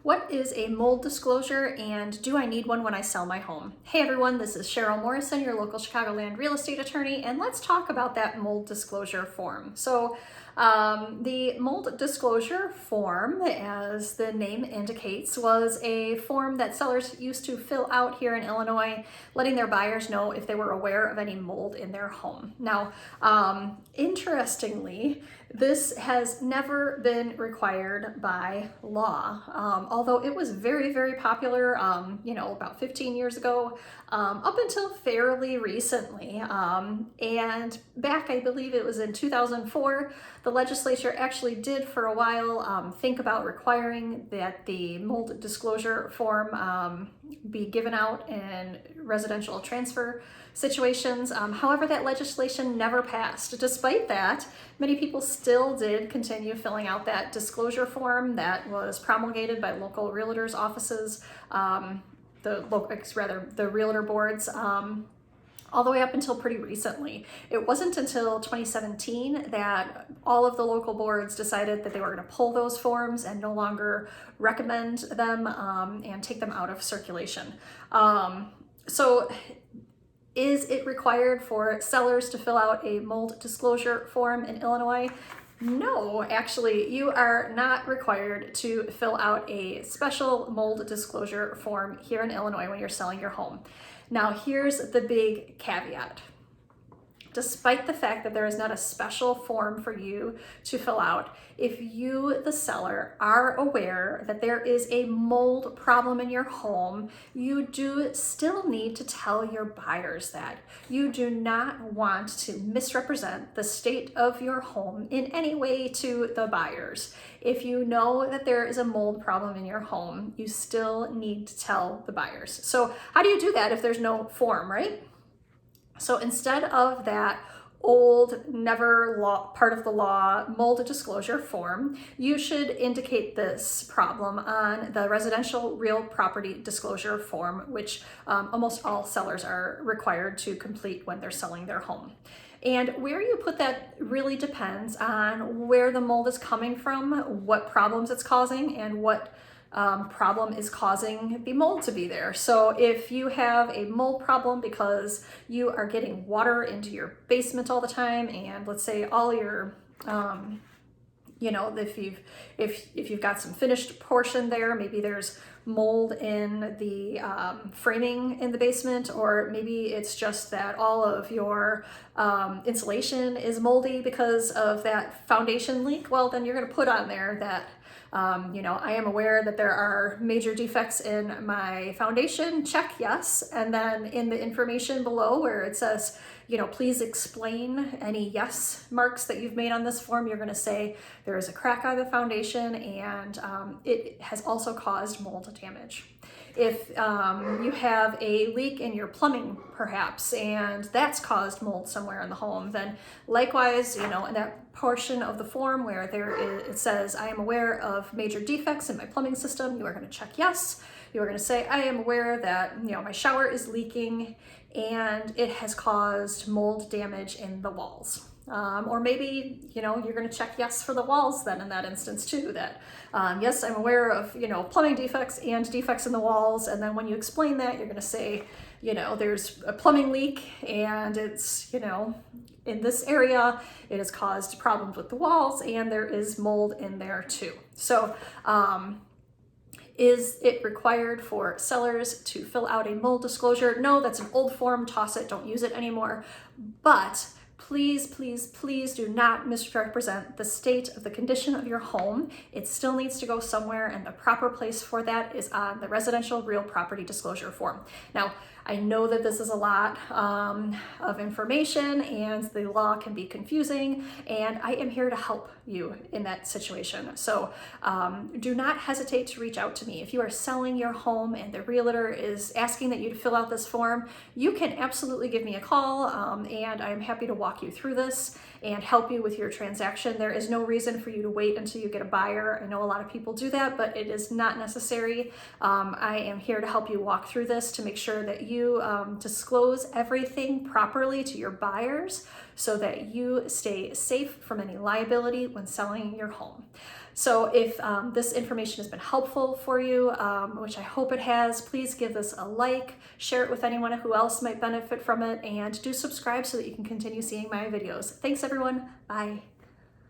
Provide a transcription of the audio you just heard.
What is a mold disclosure and do I need one when I sell my home? Hey everyone, this is Cheryl Morrison, your local Chicagoland real estate attorney, and let's talk about that mold disclosure form. The mold disclosure form, as the name indicates, was a form that sellers used to fill out here in Illinois, letting their buyers know if they were aware of any mold in their home. Now, interestingly, this has never been required by law, although it was very, very popular, about 15 years ago, up until fairly recently. And back, I believe it was in 2004, the legislature actually did for a while think about requiring that the mold disclosure form be given out in residential transfer situations. However, that legislation never passed. Despite that, many people still did continue filling out that disclosure form that was promulgated by local realtors' offices, the realtor boards, all the way up until pretty recently. It wasn't until 2017 that all of the local boards decided that they were going to pull those forms and no longer recommend them and take them out of circulation. Is it required for sellers to fill out a mold disclosure form in Illinois? No, actually, you are not required to fill out a special mold disclosure form here in Illinois when you're selling your home. Now, here's the big caveat. Despite the fact that there is not a special form for you to fill out, if you, the seller, are aware that there is a mold problem in your home, you do still need to tell your buyers that. You do not want to misrepresent the state of your home in any way to the buyers. If you know that there is a mold problem in your home, you still need to tell the buyers. So how do you do that if there's no form, right? So instead of that old, part of the law mold disclosure form, you should indicate this problem on the residential real property disclosure form, which almost all sellers are required to complete when they're selling their home. And where you put that really depends on where the mold is coming from, what problems it's causing, and what problem is causing the mold to be there. So if you have a mold problem because you are getting water into your basement all the time, and let's say all your if you've got some finished portion there, maybe there's mold in the framing in the basement, or maybe it's just that all of your insulation is moldy because of that foundation leak. Well, then you're going to put on there that I am aware that there are major defects in my foundation, check yes. And then in the information below where it says, please explain any yes marks that you've made on this form, you're going to say there is a crack on the foundation and it has also caused mold damage. If you have a leak in your plumbing, perhaps, and that's caused mold somewhere in the home, then likewise, in that portion of the form where it says, I am aware of major defects in my plumbing system, you are going to check yes. You are going to say, I am aware that, my shower is leaking and it has caused mold damage in the walls. Or maybe, you're going to check yes for the walls then in that instance too, that yes, I'm aware of, plumbing defects and defects in the walls. And then when you explain that, you're going to say, there's a plumbing leak and it's, in this area, it has caused problems with the walls and there is mold in there too. So, is it required for sellers to fill out a mold disclosure? No, that's an old form, toss it, don't use it anymore. But please, please, please do not misrepresent the state of the condition of your home. It still needs to go somewhere, and the proper place for that is on the residential real property disclosure form. Now, I know that this is a lot of information and the law can be confusing, and I am here to help you in that situation. So do not hesitate to reach out to me. If you are selling your home and the realtor is asking that you to fill out this form, you can absolutely give me a call and I'm happy to walk you through this and help you with your transaction. There is no reason for you to wait until you get a buyer. I know a lot of people do that, but it is not necessary. I am here to help you walk through this to make sure that you disclose everything properly to your buyers so that you stay safe from any liability when selling your home. So if this information has been helpful for you, which I hope it has, please give this a like, share it with anyone who else might benefit from it, and do subscribe so that you can continue seeing my videos. Thanks everyone, bye.